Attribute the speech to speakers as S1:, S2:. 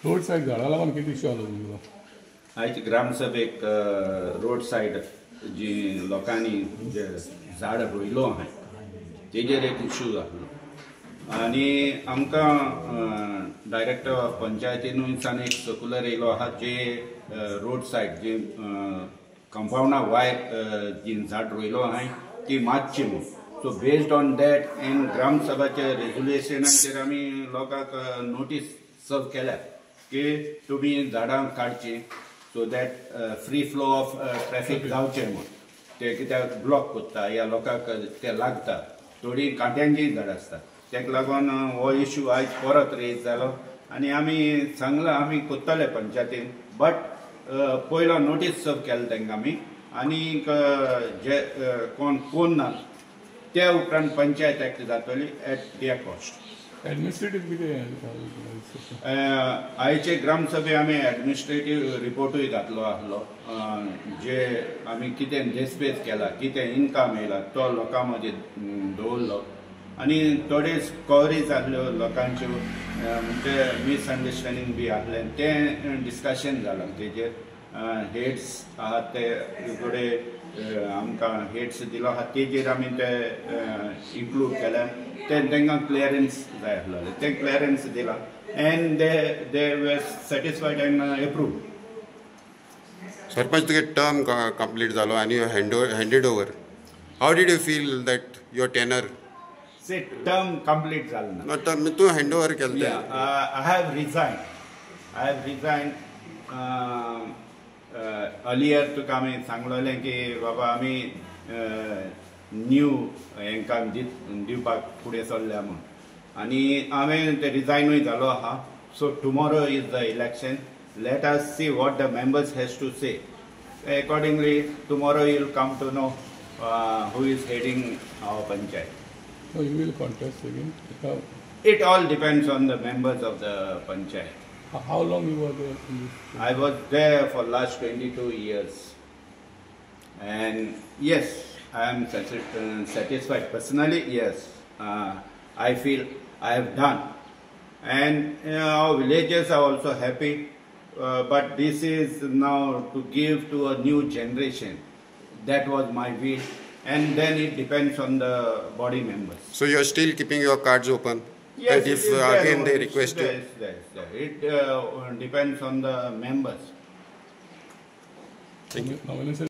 S1: Road said झाडां लागून कितें इश्यू आलो तुमकां?
S2: आयज ग्रामसभेक रोड सायड जी लोकांनी जे झाड रोयलो आहाय तेजेर एक इश्यू जाल्लो आनी आमकां डायरेक्टर ऑफ पंचायतीनूच्यान एक सर्कुलर येयलो आहा जे रोड सायड जे कंपाउंडा भायर जी झाड रोयलो आहाय ती मातची म्हूण. So based on that in ग्रामसभाच्या रेजुलेशनाचेर आमी लोकांक नोटीस सर्व केल्या की तुमी झाडां काडची so that free flow of traffic जावचें म्हूण. ते कित्याक ब्लॉक कोत्ता या लोकांक ते लागता, थोडी कांट्यांचीय झाडां आसता, तेका लागून हो इश्यू आयज परत रेज जालो आनी आमी सांगलां आमी कोत्तले पंचायतीन बट पयलो नोटीस सर्व केलो तांकां आमी आनीक जे कोण ना त्या उपरांत पंचायत एक्ट जातली एट देअर कॉस्ट.
S1: एडमिनिस्ट्रेटीव कितें
S2: आयचे ग्रामसभे आमी एडमिनिस्ट्रेटीव रिपोर्टूय घातलो आसलो जे आमी कितें डेस्पेस केला कितें इन्कम येयला तो लोकां मदीं दवरलो आनी थोडे क्वरीज आसल्यो लोकांच्यो म्हणजे मिसअंडरस्टँडींग बी आसलें तें डिस्कशन जालां तेजेर. हेड्स आहात ते थोडे आमकां हेड्स दिलो आहा तेजेर आमी ते इन्क्लूड केल्या तांकां क्लियरन्स जाय आसलें ते क्लियरन्स दिला एंड दे वर सॅटिस्फायड एंड एप्रूव.
S3: सरपंच तुगे टर्म कंप्लीट जालो आनी handed over. How did you feel that your tenure
S2: से टर्म कंप्लीट जालो ना
S3: टर्म तूं हँड ओवर केलें?
S2: I have resigned. अर्लियर तुका आमी सांगलोलें की बाबा आमी न्यू हांकां दिवपाक फुडें सरल्या म्हूण आनी हांवें ते रिजायनूय जालो आहा. So tomorrow is the election. Let us see what the members has to say. Accordingly, tomorrow you will come to know who is heading our panchayat.
S1: So you will contest again?
S2: It all depends on the members of the panchayat.
S1: How long you were there?
S2: I was there for last 22 years. And yes, I am satisfied. Personally, yes. I feel I have done. And our villagers are also happy. But this is now to give to a new generation. That was my wish. And then it depends on the body members.
S3: So you are still keeping your cards open?
S2: Yes,
S3: and if again they request you?
S2: It depends on the members.
S3: Thank you.